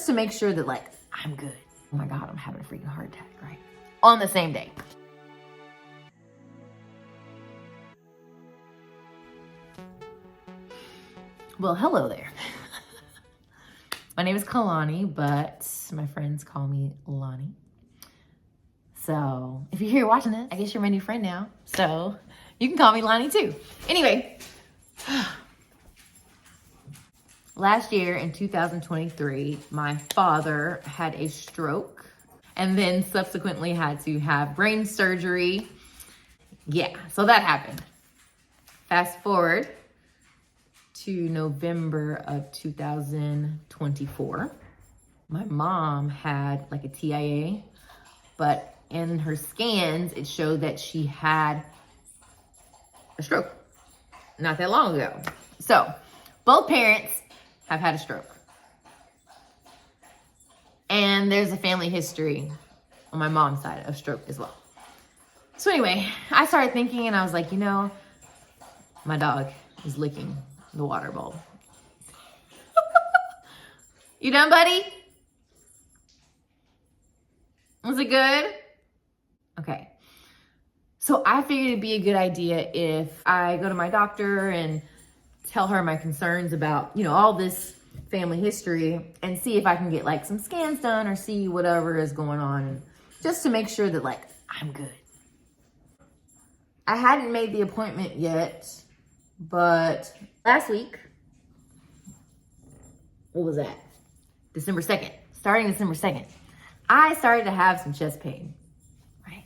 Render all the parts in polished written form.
just to make sure that like, I'm good. Oh my God, I'm having a freaking heart attack, right? On the same day. Well, hello there. My name is Kalani, but my friends call me Lonnie. So if you're here watching this, I guess you're my new friend now. So you can call me Lonnie too. Anyway, last year in 2023, my father had a stroke and then subsequently had to have brain surgery. Yeah, so that happened. Fast forward to November of 2024. My mom had like a TIA, but in her scans, it showed that she had a stroke not that long ago. So both parents have had a stroke. And there's a family history on my mom's side of stroke as well. So anyway, I started thinking and I was like, you know, my dog is licking the water bowl. You done, buddy? Was it good? Okay. So I figured it'd be a good idea if I go to my doctor and tell her my concerns about, you know, all this family history and see if I can get like some scans done or see whatever is going on just to make sure that like I'm good. I hadn't made the appointment yet, but last week, what was that? December 2nd, starting December 2nd, I started to have some chest pain, right?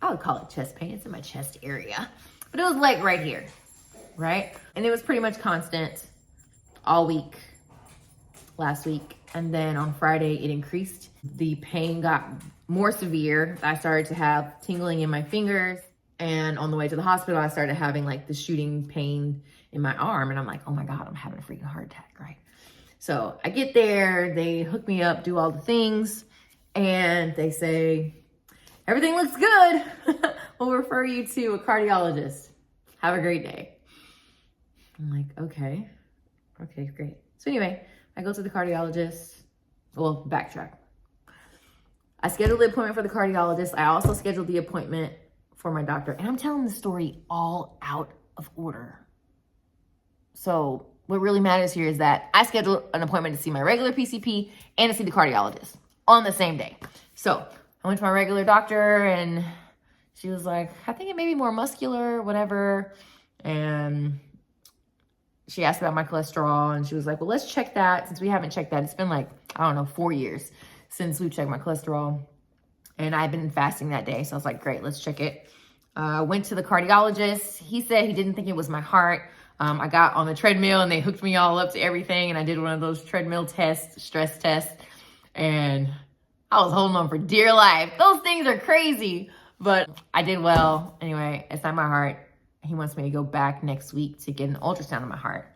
I would call it chest pain. It's in my chest area, but it was like right here, right? And it was pretty much constant all week, last week. And then on Friday, it increased. The pain got more severe. I started to have tingling in my fingers. And on the way to the hospital, I started having like the shooting pain in my arm. And I'm like, oh my God, I'm having a freaking heart attack, right? So I get there, they hook me up, do all the things. And they say, everything looks good. We'll refer you to a cardiologist. Have a great day. I'm like, okay, great. So anyway, I go to the cardiologist. Well, backtrack. I scheduled the appointment for the cardiologist. I also scheduled the appointment for my doctor. And I'm telling the story all out of order. So what really matters here is that I scheduled an appointment to see my regular PCP and to see the cardiologist on the same day. So I went to my regular doctor and she was like, I think it may be more muscular, whatever. And she asked about my cholesterol and she was like, well, let's check that since we haven't checked that. It's been like, I don't know, 4 years since we've checked my cholesterol. And I've been fasting that day. So I was like, great, let's check it. Went to the cardiologist. He said he didn't think it was my heart. I got on the treadmill and they hooked me all up to everything. And I did one of those treadmill tests, stress tests. And I was holding on for dear life. Those things are crazy, but I did well. Anyway, it's not my heart. He wants me to go back next week to get an ultrasound of my heart.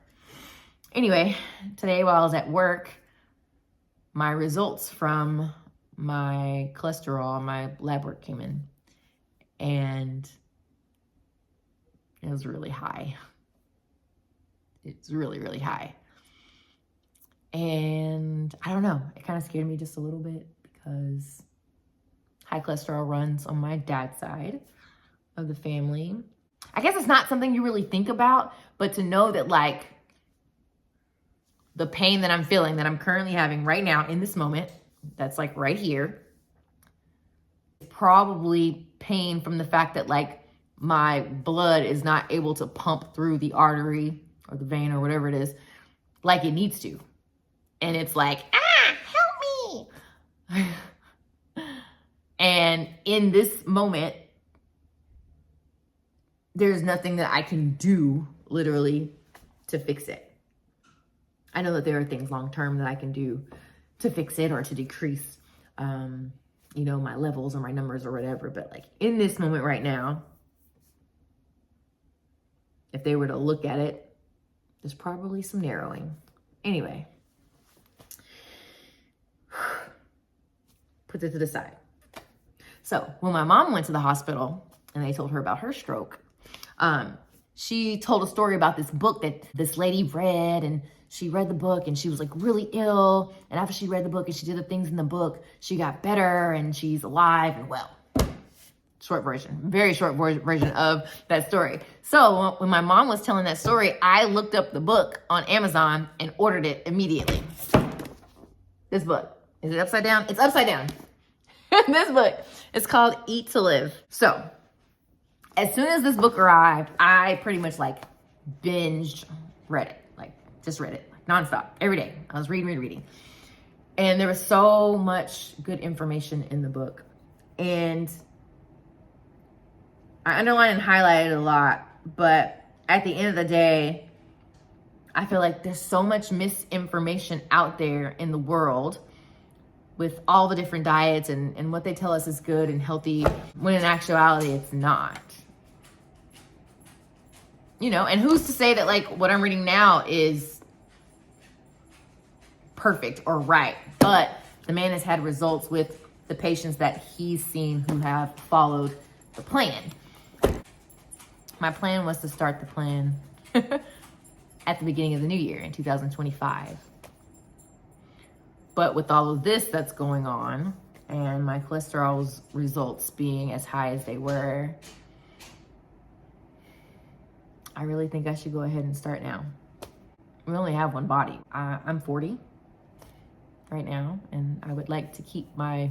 Anyway, today while I was at work, my results from my cholesterol, my lab work came in. And it was really high. It's really, really high. And I don't know, it kind of scared me just a little bit because high cholesterol runs on my dad's side of the family. I guess it's not something you really think about, but to know that like the pain that I'm feeling, that I'm currently having right now in this moment, that's like right here, probably pain from the fact that like my blood is not able to pump through the artery or the vein or whatever it is like it needs to. And it's like, help me. And in this moment, there's nothing that I can do literally to fix it. I know that there are things long-term that I can do to fix it or to decrease, you know, my levels or my numbers or whatever. But like in this moment right now, if they were to look at it, there's probably some narrowing. Anyway, put it to the side. So when my mom went to the hospital and they told her about her stroke, she told a story about this book that this lady read, and she read the book and she was like really ill. And after she read the book and she did the things in the book, she got better and she's alive and well. Short version, very short version of that story. So when my mom was telling that story, I looked up the book on Amazon and ordered it immediately. This book, is it upside down? It's upside down. This book, it's called Eat to Live. So as soon as this book arrived, I pretty much like binged, read it, like just read it like nonstop every day. I was reading. And there was so much good information in the book. And I underlined and highlighted a lot, but at the end of the day, I feel like there's so much misinformation out there in the world with all the different diets and what they tell us is good and healthy, when in actuality, it's not. You know, and who's to say that like what I'm reading now is perfect or right, but the man has had results with the patients that he's seen who have followed the plan. My plan was to start the plan at the beginning of the new year in 2025. But with all of this that's going on and my cholesterol's results being as high as they were, I really think I should go ahead and start now. We only have one body. I'm 40 right now, and I would like to keep my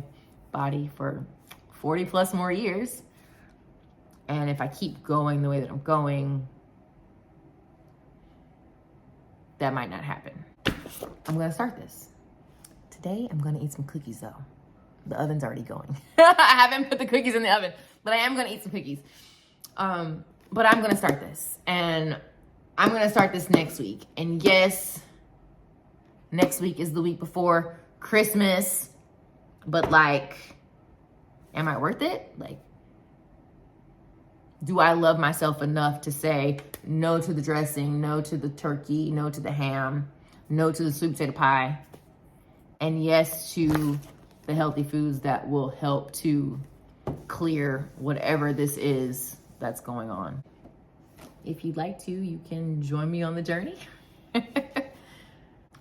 body for 40 plus more years. And if I keep going the way that I'm going, that might not happen. I'm gonna start this. Today, I'm gonna eat some cookies though. The oven's already going. I haven't put the cookies in the oven, but I am gonna eat some cookies. But I'm gonna start this, and I'm gonna start this next week. And yes, next week is the week before Christmas, but like, am I worth it? Like, do I love myself enough to say no to the dressing, no to the turkey, no to the ham, no to the sweet potato pie, and yes to the healthy foods that will help to clear whatever this is that's going on? If you'd like to, you can join me on the journey.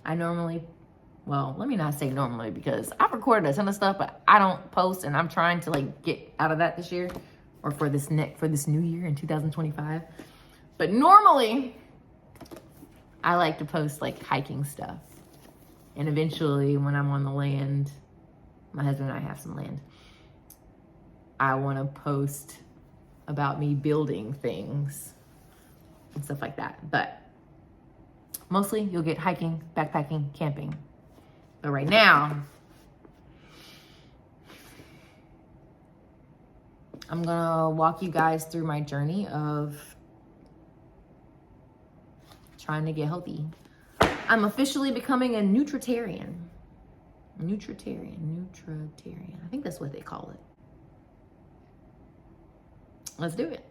I normally, well, let me not say normally, because I've recorded a ton of stuff, but I don't post, and I'm trying to like get out of that this year, or for this new year in 2025. But normally, I like to post like hiking stuff. And eventually, when I'm on the land, my husband and I have some land, I want to post about me building things and stuff like that. But mostly you'll get hiking, backpacking, camping. But right now, I'm gonna walk you guys through my journey of trying to get healthy. I'm officially becoming a nutritarian. Nutritarian. I think that's what they call it. Let's do it.